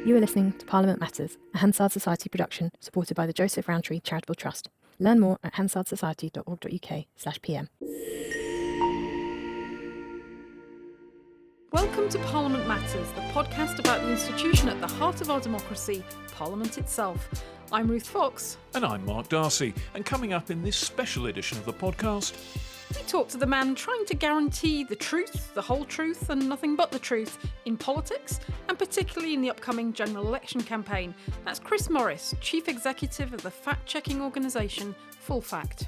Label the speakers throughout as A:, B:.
A: You are listening to Parliament Matters, a Hansard Society production supported by the Joseph Rowntree Charitable Trust. Learn more at hansardsociety.org.uk/pm.
B: Welcome to Parliament Matters, the podcast about the institution at the heart of our democracy, Parliament itself. I'm Ruth Fox.
C: And I'm Mark Darcy. And coming up in this special edition of the podcast,
B: we talk to the man trying to guarantee the truth, the whole truth, and nothing but the truth in politics, and particularly in the upcoming general election campaign. That's Chris Morris, Chief Executive of the fact-checking organisation Full Fact.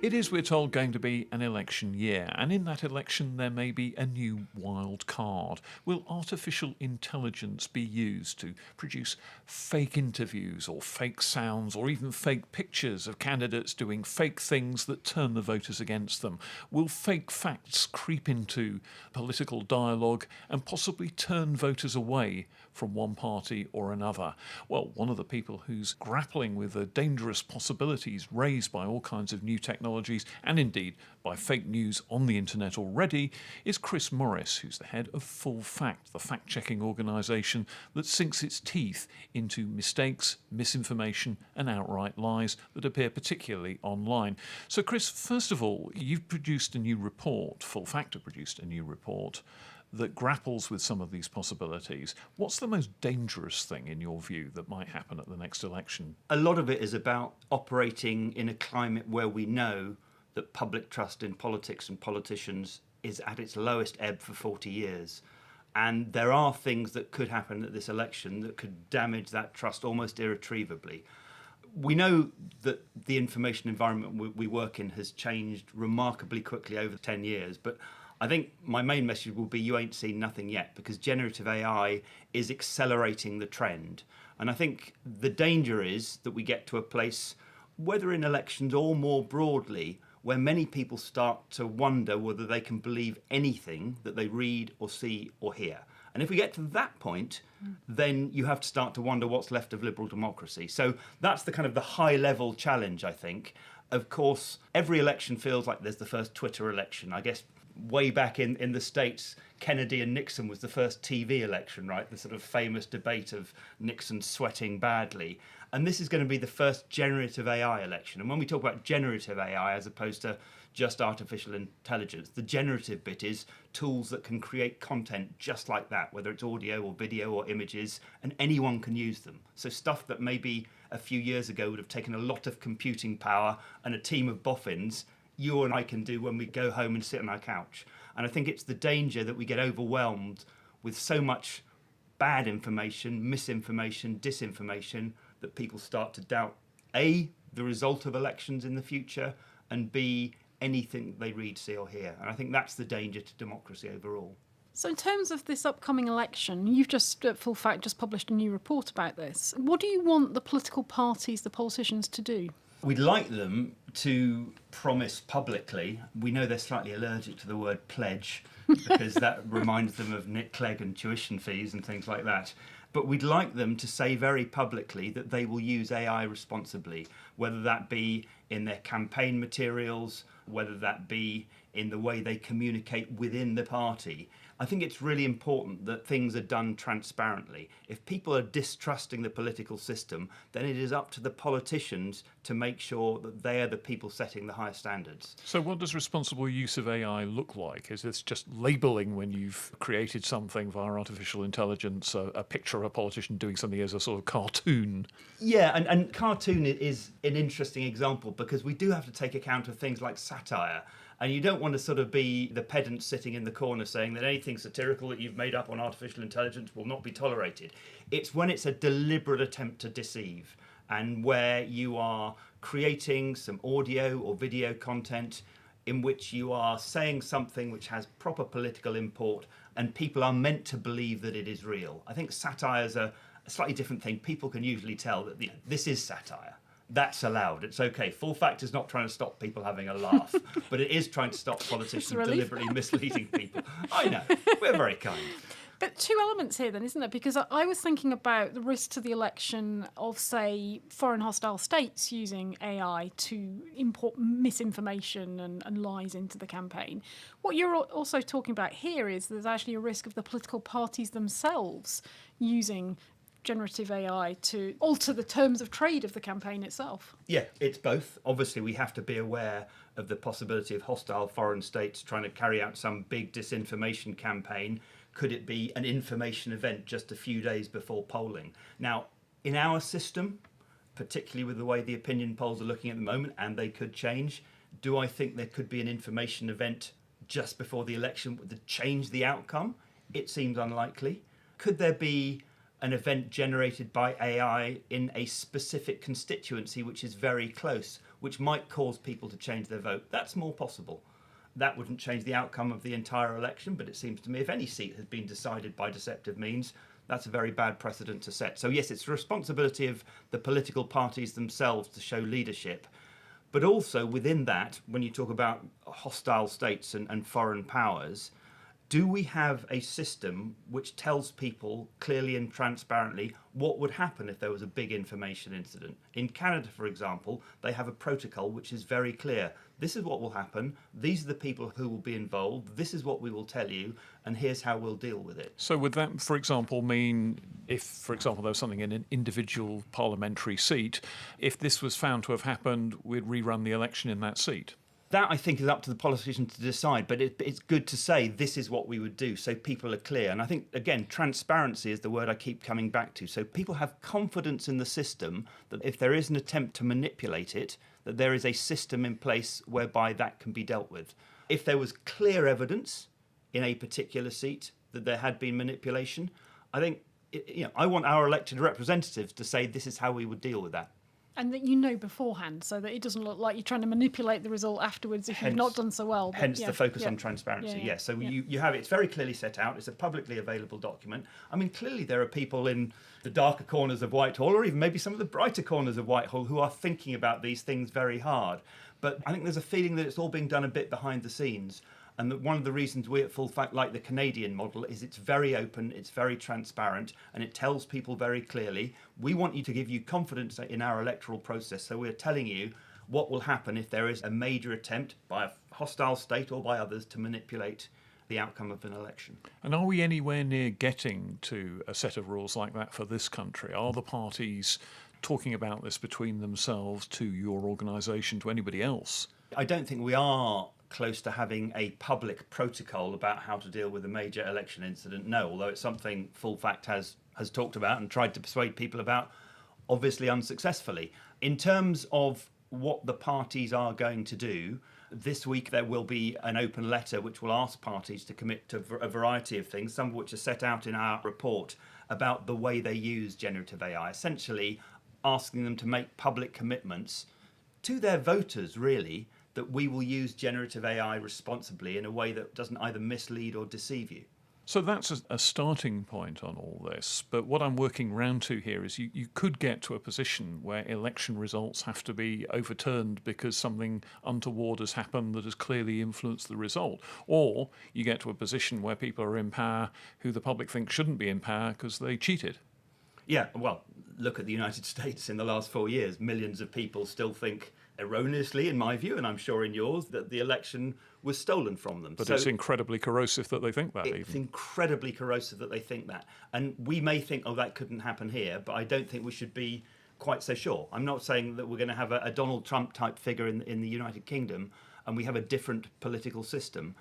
C: it is, we're told, going to be an election year, and in that election there may be a new wild card. Will artificial intelligence be used to produce fake interviews or fake sounds or even fake pictures of candidates doing fake things that turn the voters against them? Will fake facts creep into political dialogue and possibly turn voters away from one party or another? Well, one of the people who's grappling with the dangerous possibilities raised by all kinds of new technologies and indeed by fake news on the internet already is Chris Morris, who's the head of Full Fact, the fact-checking organisation that sinks its teeth into mistakes, misinformation and outright lies that appear particularly online. So Chris, first of all, you've produced a new report, Full Fact have produced a new report that grapples with some of these possibilities. What's the most dangerous thing, in your view, that might happen at the next election?
D: A lot of it is about operating in a climate where we know that public trust in politics and politicians is at its lowest ebb for 40 years. And there are things that could happen at this election that could damage that trust almost irretrievably. We know that the information environment we work in has changed remarkably quickly over 10 years, but I think my main message will be you ain't seen nothing yet, because generative AI is accelerating the trend. And I think the danger is that we get to a place, whether in elections or more broadly, where many people start to wonder whether they can believe anything that they read or see or hear. And if we get to that point, then you have to start to wonder what's left of liberal democracy. So that's the kind of the high level challenge, I think. Of course, every election feels like there's the first Twitter election. I guess way back in the States, Kennedy and Nixon was the first TV election, right? The sort of famous debate of Nixon sweating badly. And this is going to be the first generative AI election. And when we talk about generative AI as opposed to just artificial intelligence, the generative bit is tools that can create content just like that, whether it's audio or video or images, and anyone can use them. So stuff that maybe a few years ago would have taken a lot of computing power and a team of boffins, you and I can do when we go home and sit on our couch. And I think it's the danger that we get overwhelmed with so much bad information, misinformation, disinformation, that people start to doubt, A, the result of elections in the future, and B, anything they read, see or hear. And I think that's the danger to democracy overall.
B: So in terms of this upcoming election, you've just, at Full Fact, just published a new report about this. What do you want the political parties, the politicians to do?
D: We'd like them to promise publicly. We know they're slightly allergic to the word pledge because that reminds them of Nick Clegg and tuition fees and things like that. But we'd like them to say very publicly that they will use AI responsibly, whether that be in their campaign materials, whether that be in the way they communicate within the party. I think it's really important that things are done transparently. If people are distrusting the political system, then it is up to the politicians to make sure that they are the people setting the high standards.
C: So what does responsible use of AI look like? Is this just labelling when you've created something via artificial intelligence, a picture of a politician doing something as a sort of cartoon?
D: Yeah, and cartoon is an interesting example because we do have to take account of things like satire. And you don't want to sort of be the pedant sitting in the corner saying that anything satirical that you've made up on artificial intelligence will not be tolerated. It's when it's a deliberate attempt to deceive and where you are creating some audio or video content in which you are saying something which has proper political import and people are meant to believe that it is real. I think satire is a slightly different thing. People can usually tell that this is satire. That's allowed. It's okay. Full Fact is not trying to stop people having a laugh, but it is trying to stop politicians deliberately misleading people. I know. We're very kind.
B: But two elements here then, isn't there? Because I was thinking about the risk to the election of, say, foreign hostile states using AI to import misinformation and lies into the campaign. What you're also talking about here is there's actually a risk of the political parties themselves using generative AI to alter the terms of trade of the campaign itself.
D: Yeah, it's both. Obviously, we have to be aware of the possibility of hostile foreign states trying to carry out some big disinformation campaign. Could it be an information event just a few days before polling? Now, in our system, particularly with the way the opinion polls are looking at the moment, and they could change, do I think there could be an information event just before the election to change the outcome? It seems unlikely. Could there be an event generated by AI in a specific constituency which is very close, which might cause people to change their vote? That's more possible. That wouldn't change the outcome of the entire election, but it seems to me if any seat has been decided by deceptive means, that's a very bad precedent to set. So yes, it's the responsibility of the political parties themselves to show leadership. But also within that, when you talk about hostile states and foreign powers, do we have a system which tells people clearly and transparently what would happen if there was a big information incident? In Canada, for example, they have a protocol which is very clear. This is what will happen. These are the people who will be involved. This is what we will tell you, and here's how we'll deal with it.
C: So would that, for example, mean if, for example, there was something in an individual parliamentary seat, if this was found to have happened, we'd rerun the election in that seat?
D: That, I think, is up to the politicians to decide, but it's good to say this is what we would do so people are clear. And I think, again, transparency is the word I keep coming back to. So people have confidence in the system that if there is an attempt to manipulate it, that there is a system in place whereby that can be dealt with. If there was clear evidence in a particular seat that there had been manipulation, I think, I want our elected representatives to say this is how we would deal with that.
B: And that you know beforehand, so that it doesn't look like you're trying to manipulate the result afterwards if you've not done so well.
D: Hence the focus on transparency, yes. So you have it, it's very clearly set out, it's a publicly available document. I mean, clearly there are people in the darker corners of Whitehall, or even maybe some of the brighter corners of Whitehall, who are thinking about these things very hard. But I think there's a feeling that it's all being done a bit behind the scenes. And that one of the reasons we at Full Fact like the Canadian model is it's very open, it's very transparent, and it tells people very clearly, we want you to give you confidence in our electoral process. So we're telling you what will happen if there is a major attempt by a hostile state or by others to manipulate the outcome of an election.
C: And are we anywhere near getting to a set of rules like that for this country? Are the parties talking about this between themselves, to your organisation, to anybody else?
D: I don't think we are close to having a public protocol about how to deal with a major election incident, no, although it's something Full Fact has talked about and tried to persuade people about, obviously unsuccessfully. In terms of what the parties are going to do, this week there will be an open letter which will ask parties to commit to a variety of things, some of which are set out in our report about the way they use generative AI, essentially asking them to make public commitments to their voters, really, that we will use generative AI responsibly in a way that doesn't either mislead or deceive you.
C: So that's a starting point on all this. But what I'm working round to here is you could get to a position where election results have to be overturned because something untoward has happened that has clearly influenced the result. Or you get to a position where people are in power who the public thinks shouldn't be in power because they cheated.
D: Yeah, well, look at the United States in the last 4 years. Millions of people still think erroneously, in my view, and I'm sure in yours, that the election was stolen from them.
C: But so it's incredibly corrosive that they think that.
D: It's incredibly corrosive that they think that. And we may think, oh, that couldn't happen here, but I don't think we should be quite so sure. I'm not saying that we're going to have a Donald Trump type figure in the United Kingdom and we have a different political system.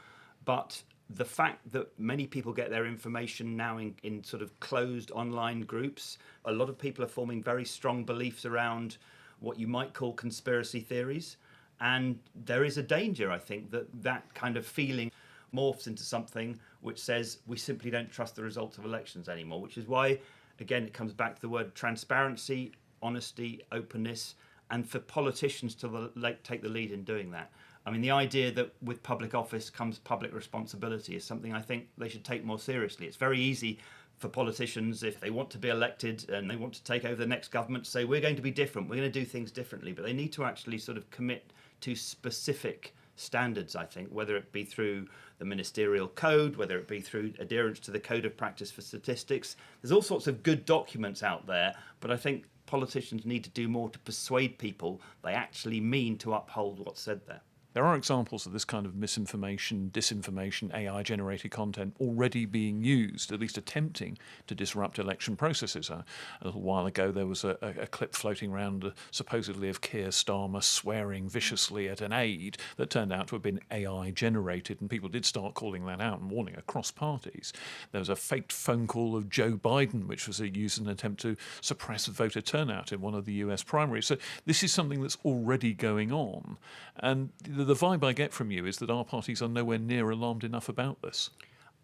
D: But the fact that many people get their information now in sort of closed online groups, a lot of people are forming very strong beliefs around what you might call conspiracy theories. And there is a danger, I think, that kind of feeling morphs into something which says we simply don't trust the results of elections anymore, which is why, again, it comes back to the word transparency, honesty, openness, and for politicians to take the lead in doing that. I mean, the idea that with public office comes public responsibility is something I think they should take more seriously. It's very easy for politicians, if they want to be elected and they want to take over the next government, to say we're going to be different, we're going to do things differently, but they need to actually sort of commit to specific standards, I think, whether it be through the ministerial code, whether it be through adherence to the Code of Practice for Statistics. There's all sorts of good documents out there, but I think politicians need to do more to persuade people they actually mean to uphold what's said there.
C: There are examples of this kind of misinformation, disinformation, AI-generated content already being used, at least attempting to disrupt election processes. A little while ago, there was a clip floating around supposedly of Keir Starmer swearing viciously at an aide that turned out to have been AI-generated, and people did start calling that out and warning across parties. There was a faked phone call of Joe Biden, which was used in an attempt to suppress voter turnout in one of the US primaries. So this is something that's already going on, and the vibe I get from you is that our parties are nowhere near alarmed enough about this.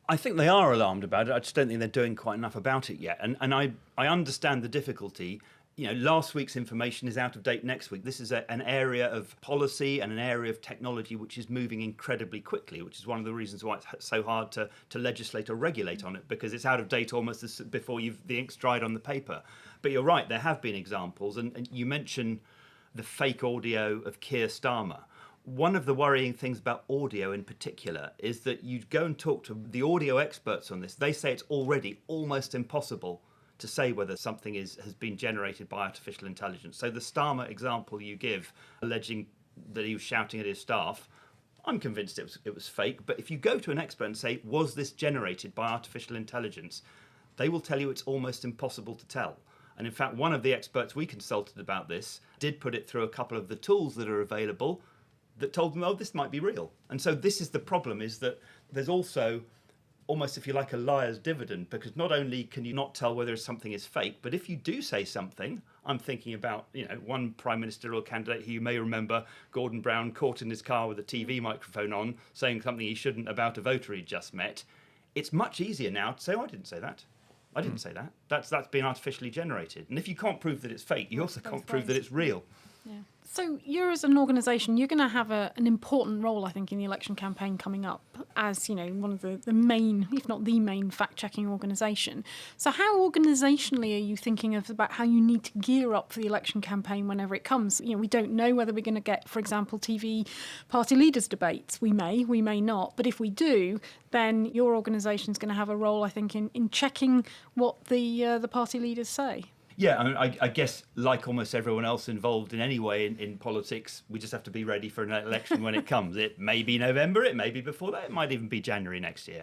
D: I think they are alarmed about it. I just don't think they're doing quite enough about it yet. And I understand the difficulty. You know, last week's information is out of date next week. This is an area of policy and an area of technology which is moving incredibly quickly, which is one of the reasons why it's so hard to legislate or regulate on it, because it's out of date almost before the ink's dried on the paper. But you're right, there have been examples. And you mention the fake audio of Keir Starmer. One of the worrying things about audio in particular is that you go and talk to the audio experts on this. They say it's already almost impossible to say whether something has been generated by artificial intelligence. So the Starmer example you give, alleging that he was shouting at his staff, I'm convinced it was fake. But if you go to an expert and say, was this generated by artificial intelligence, they will tell you it's almost impossible to tell. And in fact, one of the experts we consulted about this did put it through a couple of the tools that are available that told them, oh, this might be real. And so this is the problem, is that there's also almost, if you like, a liar's dividend, because not only can you not tell whether something is fake, but if you do say something, I'm thinking about, one prime ministerial candidate who you may remember, Gordon Brown, caught in his car with a TV microphone on, saying something he shouldn't about a voter he just met. It's much easier now to say, oh, I didn't say that. I didn't say that. That's been artificially generated. And if you can't prove that it's fake, you also can't prove that it's real.
B: Yeah. So you're, as an organisation, you're going to have an important role, I think, in the election campaign coming up as, one of the main, if not the main, fact-checking organisation. So how organisationally are you thinking about how you need to gear up for the election campaign whenever it comes? We don't know whether we're going to get, for example, TV party leaders debates. We may not. But if we do, then your organisation is going to have a role, I think, in checking what the party leaders say.
D: Yeah, I guess like almost everyone else involved in any way in politics, we just have to be ready for an election when it comes. It may be November, it may be before that, it might even be January next year,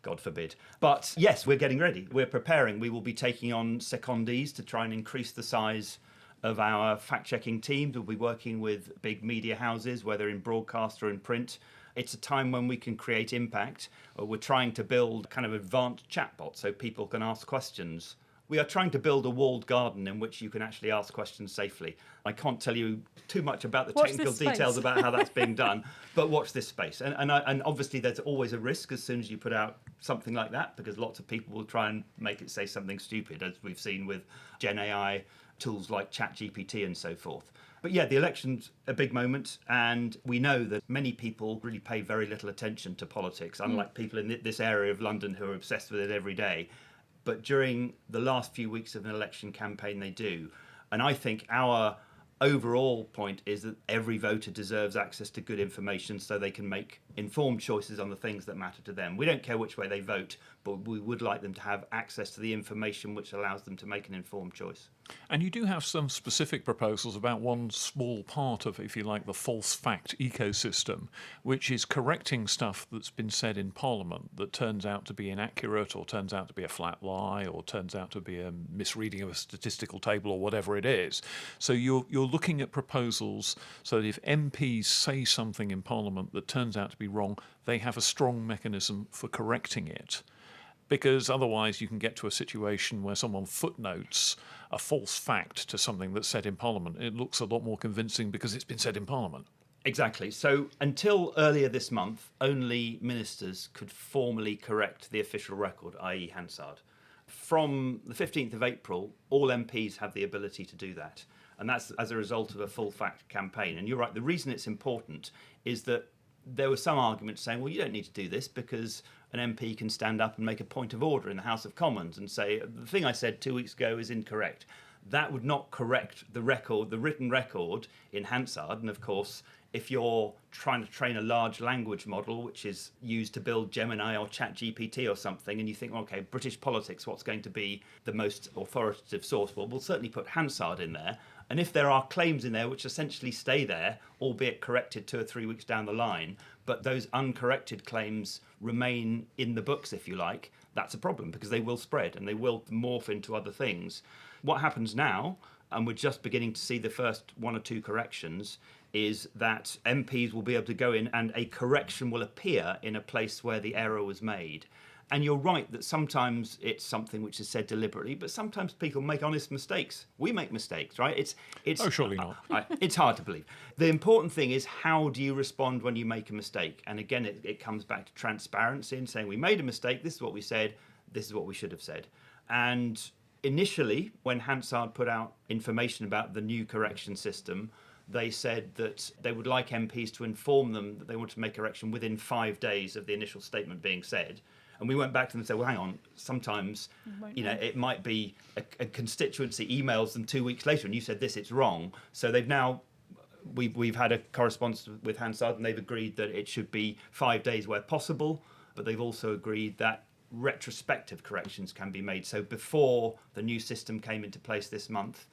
D: God forbid. But yes, we're getting ready. We're preparing. We will be taking on secondees to try and increase the size of our fact-checking teams. We'll be working with big media houses, whether in broadcast or in print. It's a time when we can create impact. We're trying to build kind of advanced chatbots so people can ask questions. We are trying to build a walled garden in which you can actually ask questions safely. I can't tell you too much about the technical details about how that's being done, but watch this space. And obviously there's always a risk as soon as you put out something like that, because lots of people will try and make it say something stupid, as we've seen with Gen AI tools like ChatGPT and so forth. But yeah, the election's a big moment, and we know that many people really pay very little attention to politics, unlike people in this area of London who are obsessed with it every day. But during the last few weeks of an election campaign, they do. And I think our overall point is that every voter deserves access to good information so they can make informed choices on the things that matter to them. We don't care which way they vote, but we would like them to have access to the information which allows them to make an informed choice.
C: And you do have some specific proposals about one small part of, if you like, the false fact ecosystem, which is correcting stuff that's been said in Parliament that turns out to be inaccurate, or turns out to be a flat lie, or turns out to be a misreading of a statistical table, or whatever it is. So you're looking at proposals so that if MPs say something in Parliament that turns out to be wrong, they have a strong mechanism for correcting it. Because otherwise you can get to a situation where someone footnotes a false fact to something that's said in Parliament. It looks a lot more convincing because it's been said in Parliament.
D: Exactly. So until earlier this month, only ministers could formally correct the official record, i.e. Hansard. From the 15th of April, all MPs have the ability to do that. And that's as a result of a full fact campaign. And you're right, the reason it's important is that there were some arguments saying, well, you don't need to do this because an MP can stand up and make a point of order in the House of Commons and say, the thing I said 2 weeks ago is incorrect. That would not correct the record, the written record in Hansard. And of course, if you're trying to train a large language model, which is used to build Gemini or ChatGPT or something, and you think, okay, British politics, what's going to be the most authoritative source? Well, we'll certainly put Hansard in there. And if there are claims in there which essentially stay there, albeit corrected 2 or 3 weeks down the line, but those uncorrected claims remain in the books, if you like, that's a problem because they will spread and they will morph into other things. What happens now, and we're just beginning to see the first 1 or 2 corrections, is that MPs will be able to go in and a correction will appear in a place where the error was made. And you're right that sometimes it's something which is said deliberately, but sometimes people make honest mistakes. We make mistakes, right? It's
C: Oh, surely not.
D: It's hard to believe. The important thing is, how do you respond when you make a mistake? And again, it comes back to transparency and saying, we made a mistake, this is what we said, this is what we should have said. And initially, when Hansard put out information about the new correction system, they said that they would like MPs to inform them that they want to make a correction within 5 days of the initial statement being said. And we went back to them and said, well, hang on, sometimes, it might be a constituency emails them 2 weeks later and you said this, it's wrong. So they've now, we've had a correspondence with Hansard and they've agreed that it should be 5 days where possible, but they've also agreed that retrospective corrections can be made. So before the new system came into place this month,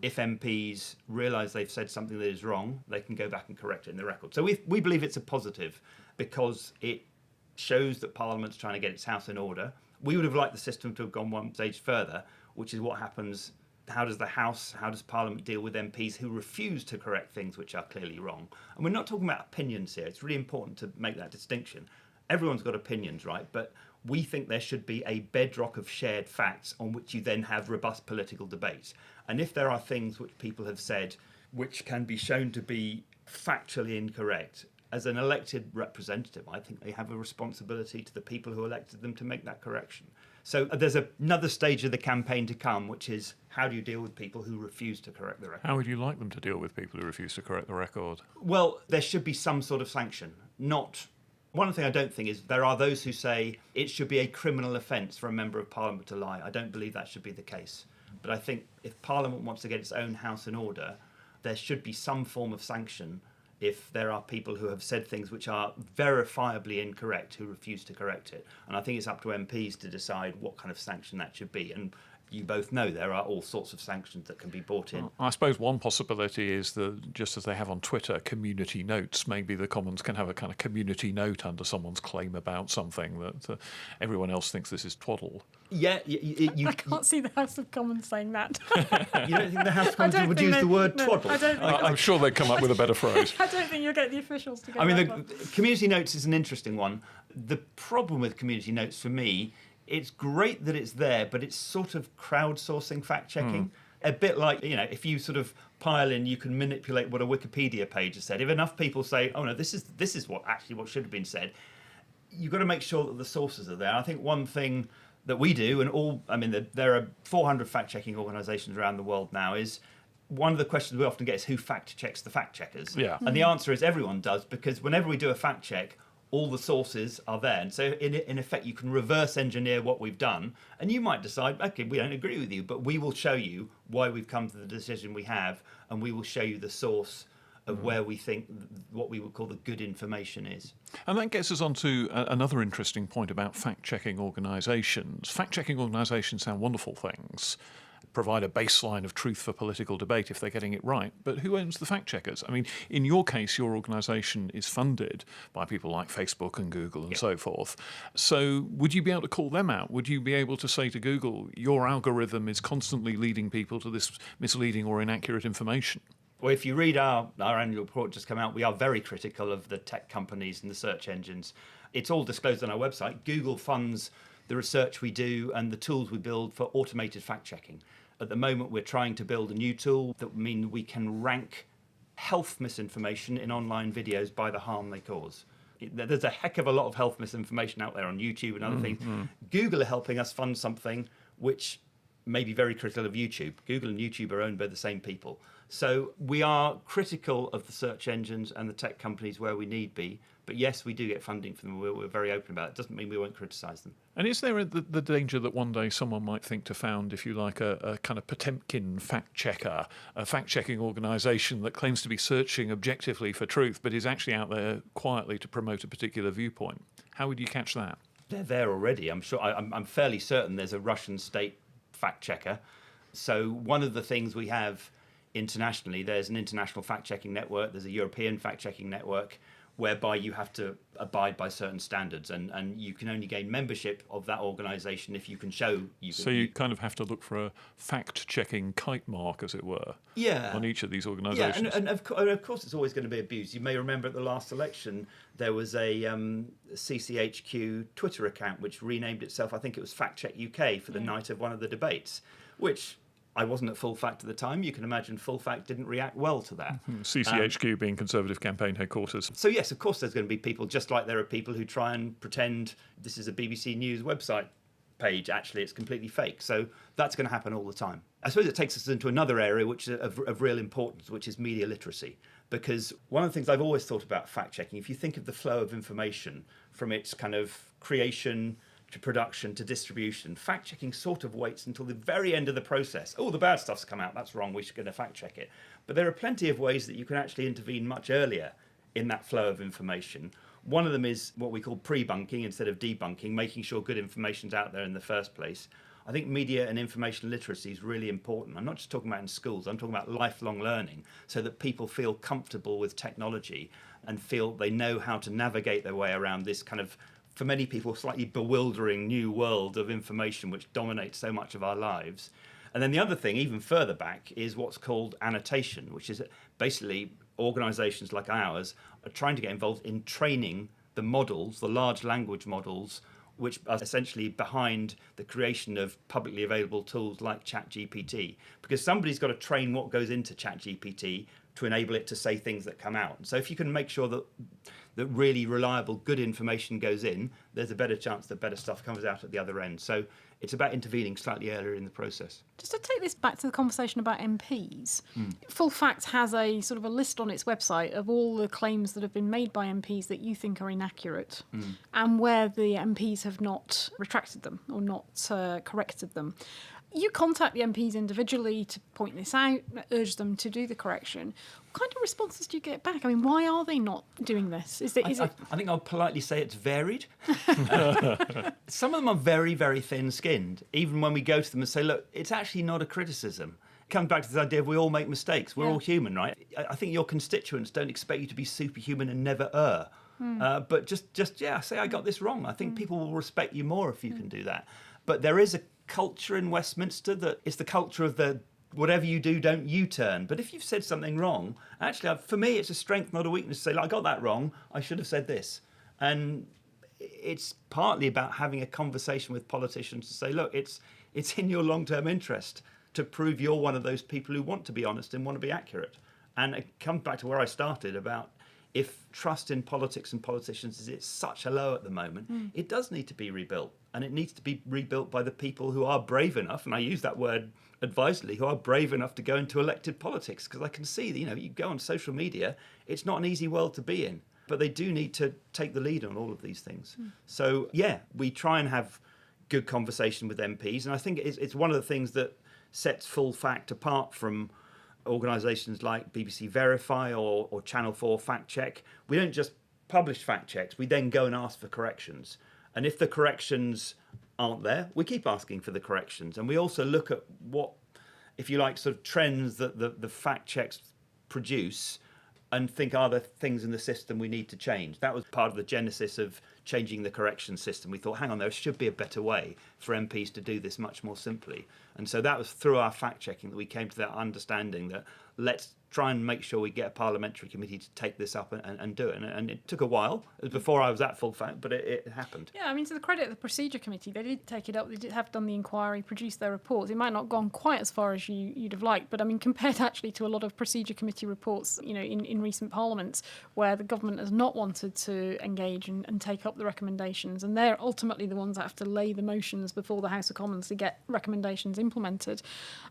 D: if MPs realise they've said something that is wrong, they can go back and correct it in the record. So we believe it's a positive because it shows that Parliament's trying to get its house in order. We would have liked the system to have gone one stage further, which is what happens. How does Parliament deal with MPs who refuse to correct things which are clearly wrong? And we're not talking about opinions here. It's really important to make that distinction. Everyone's got opinions, right? But we think there should be a bedrock of shared facts on which you then have robust political debate. And if there are things which people have said which can be shown to be factually incorrect, as an elected representative, I think they have a responsibility to the people who elected them to make that correction. So there's another stage of the campaign to come, which is how do you deal with people who refuse to correct the record?
C: How would you like them to deal with people who refuse to correct the record?
D: Well, there should be some sort of sanction. One thing I don't think is there are those who say it should be a criminal offence for a member of Parliament to lie. I don't believe that should be the case. But I think if Parliament wants to get its own house in order, there should be some form of sanction if there are people who have said things which are verifiably incorrect who refuse to correct it. And I think it's up to MPs to decide what kind of sanction that should be. And you both know there are all sorts of sanctions that can be brought in.
C: I suppose one possibility is that, just as they have on Twitter, community notes, maybe the Commons can have a kind of community note under someone's claim about something that everyone else thinks this is twaddle.
D: Yeah,
B: I can't see the House of Commons saying that.
D: You don't think the House of Commons would use the word twaddle?
C: I'm sure they'd come up with a better phrase.
B: I don't think you'll get the officials to go.
D: I mean, the community notes is an interesting one. The problem with community notes for me, it's great that it's there, but it's sort of crowdsourcing fact-checking. A bit like, if you sort of pile in, you can manipulate what a Wikipedia page has said. If enough people say, oh no, this is what should have been said, you've got to make sure that the sources are there. I think one thing that we do, there are 400 fact-checking organisations around the world now, is one of the questions we often get is who fact-checks the fact-checkers?
C: Yeah.
D: And the answer is everyone does, because whenever we do a fact-check, all the sources are there. And so in effect, you can reverse engineer what we've done. And you might decide, okay, we don't agree with you, but we will show you why we've come to the decision we have. And we will show you the source of where we think what we would call the good information is.
C: And that gets us on to another interesting point about fact-checking organisations. Fact-checking organisations sound wonderful things, provide a baseline of truth for political debate if they're getting it right. But who owns the fact-checkers? I mean, in your case, your organisation is funded by people like Facebook and Google and so forth. So would you be able to call them out? Would you be able to say to Google, your algorithm is constantly leading people to this misleading or inaccurate information?
D: Well, if you read our annual report just come out, we are very critical of the tech companies and the search engines. It's all disclosed on our website. Google funds the research we do and the tools we build for automated fact-checking. At the moment, we're trying to build a new tool that means we can rank health misinformation in online videos by the harm they cause. There's a heck of a lot of health misinformation out there on YouTube and other things. Google are helping us fund something which may be very critical of YouTube. Google and YouTube are owned by the same people. So we are critical of the search engines and the tech companies where we need be, But yes, we do get funding from them. We're very open about it. It doesn't mean we won't criticise them.
C: And is there the danger that one day someone might think to found, if you like, a kind of Potemkin fact-checker, a fact-checking organisation that claims to be searching objectively for truth but is actually out there quietly to promote a particular viewpoint? How would you catch that?
D: They're there already. I'm sure. I'm fairly certain there's a Russian state fact-checker. So one of the things we have internationally, there's an international fact-checking network, there's a European fact-checking network, whereby you have to abide by certain standards, and you can only gain membership of that organisation if you can show you can.
C: So you kind of have to look for a fact-checking kite mark, as it were, on each of these organisations.
D: Yeah, and of course it's always going to be abused. You may remember at the last election there was a CCHQ Twitter account which renamed itself, I think it was Fact Check UK, for the night of one of the debates, which I wasn't at Full Fact at the time. You can imagine Full Fact didn't react well to that.
C: CCHQ being Conservative Campaign Headquarters.
D: So yes, of course there's going to be people, just like there are people who try and pretend this is a BBC News website page. Actually, it's completely fake. So that's going to happen all the time. I suppose it takes us into another area which is of real importance, which is media literacy. Because one of the things I've always thought about fact-checking, if you think of the flow of information from its kind of creation to production to distribution, fact-checking sort of waits until the very end of the process. Oh, the bad stuff's come out, that's wrong, we should go to fact-check it. But there are plenty of ways that you can actually intervene much earlier in that flow of information. One of them is what we call pre-bunking instead of debunking, making sure good information's out there in the first place. I think media and information literacy is really important. I'm not just talking about in schools, I'm talking about lifelong learning, so that people feel comfortable with technology and feel they know how to navigate their way around this kind of, for many people, slightly bewildering new world of information which dominates so much of our lives. And then the other thing, even further back, is what's called annotation, which is basically organisations like ours are trying to get involved in training the models, the large language models, which are essentially behind the creation of publicly available tools like ChatGPT. Because somebody's got to train what goes into ChatGPT to enable it to say things that come out. So if you can make sure that really reliable, good information goes in, there's a better chance that better stuff comes out at the other end. So it's about intervening slightly earlier in the process.
B: Just to take this back to the conversation about MPs, Full Fact has a sort of a list on its website of all the claims that have been made by MPs that you think are inaccurate and where the MPs have not retracted them or not corrected them. You contact the MPs individually to point this out, urge them to do the correction. What kind of responses do you get back? I mean, why are they not doing this?
D: I think I'll politely say it's varied. Some of them are very, very thin-skinned. Even when we go to them and say, look, it's actually not a criticism. It comes back to this idea of we all make mistakes. We're all human, right? I think your constituents don't expect you to be superhuman and never err. But just say I got this wrong. I think people will respect you more if you can do that. But there is a culture in Westminster that it's the culture of the whatever you do, don't U-turn. But if you've said something wrong, actually, for me, it's a strength, not a weakness to say, like, I got that wrong, I should have said this. And it's partly about having a conversation with politicians to say, look, it's in your long-term interest to prove you're one of those people who want to be honest and want to be accurate. And it comes back to where I started about if trust in politics and politicians is at such a low at the moment, it does need to be rebuilt. And it needs to be rebuilt by the people who are brave enough, and I use that word advisedly, who are brave enough to go into elected politics. Because I can see that, you go on social media, it's not an easy world to be in. But they do need to take the lead on all of these things. So, we try and have good conversation with MPs. And I think it's one of the things that sets Full Fact apart from organisations like BBC Verify or Channel 4 Fact Check. We don't just publish fact checks, we then go and ask for corrections. And if the corrections aren't there, we keep asking for the corrections. And we also look at what, if you like, sort of trends that the fact checks produce and think, are there things in the system we need to change? That was part of the genesis of changing the correction system. We thought, hang on, there should be a better way for MPs to do this much more simply. And so that was through our fact-checking that we came to that understanding that let's try and make sure we get a parliamentary committee to take this up and do it. And it took a while. It was before I was at Full Fact, but it happened.
B: Yeah, I mean, to the credit of the procedure committee, they did take it up. They did have done the inquiry, produced their reports. It might not have gone quite as far as you'd have liked, but I mean, compared actually to a lot of procedure committee reports, in recent parliaments where the government has not wanted to engage and take up the recommendations, and they're ultimately the ones that have to lay the motions before the House of Commons to get recommendations implemented,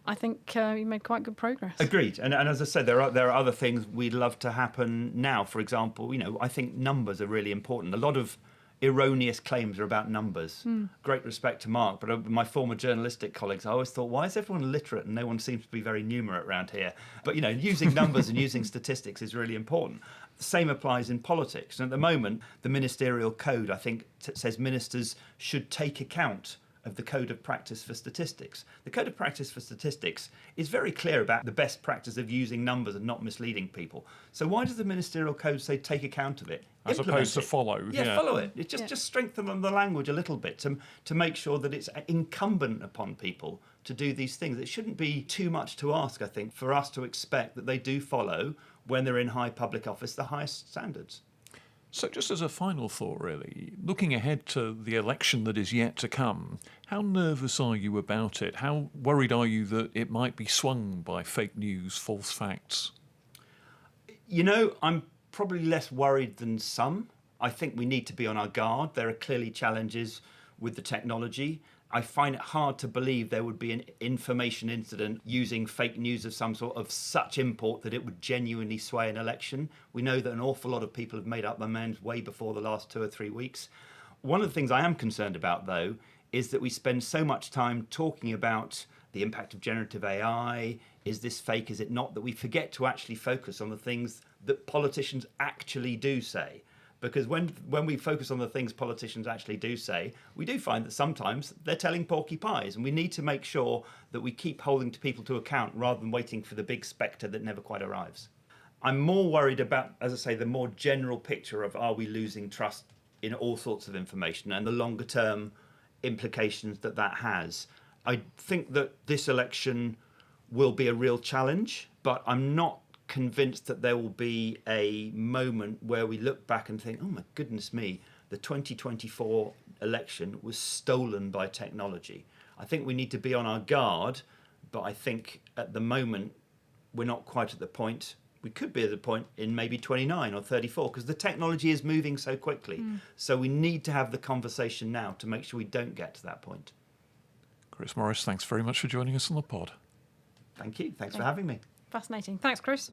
B: I think we made quite good progress.
D: Agreed. And as I said, there are other things we'd love to happen now. For example, I think numbers are really important. A lot of erroneous claims are about numbers. Great respect to Mark, but my former journalistic colleagues, I always thought, why is everyone literate and no one seems to be very numerate around here? But, using numbers and using statistics is really important. The same applies in politics. And at the moment, the ministerial code, I think, says ministers should take account of the Code of Practice for Statistics. The Code of Practice for Statistics is very clear about the best practice of using numbers and not misleading people. So why does the Ministerial Code say take account of it?
C: As opposed to follow.
D: Yeah, follow it. It just strengthen the language a little bit to make sure that it's incumbent upon people to do these things. It shouldn't be too much to ask, I think, for us to expect that they do follow, when they're in high public office, the highest standards.
C: So just as a final thought, really, looking ahead to the election that is yet to come, how nervous are you about it? How worried are you that it might be swung by fake news, false facts?
D: I'm probably less worried than some. I think we need to be on our guard. There are clearly challenges with the technology. I find it hard to believe there would be an information incident using fake news of some sort of such import that it would genuinely sway an election. We know that an awful lot of people have made up their minds way before the last 2 or 3 weeks. One of the things I am concerned about, though, is that we spend so much time talking about the impact of generative AI. Is this fake? Is it not? That we forget to actually focus on the things that politicians actually do say. Because when we focus on the things politicians actually do say, we do find that sometimes they're telling porky pies, and we need to make sure that we keep holding people to account rather than waiting for the big spectre that never quite arrives. I'm more worried about, as I say, the more general picture of, are we losing trust in all sorts of information and the longer term implications that has. I think that this election will be a real challenge, but I'm not convinced that there will be a moment where we look back and think, oh my goodness me, the 2024 election was stolen by technology. I think we need to be on our guard, but I think at the moment we're not quite at the point. We could be at the point in maybe 29 or 34, because the technology is moving so quickly. So we need to have the conversation now to make sure we don't get to that point.
C: Chris Morris, thanks very much for joining us on the pod.
D: Thank you. Thanks for having me.
B: Fascinating. Thanks, Chris.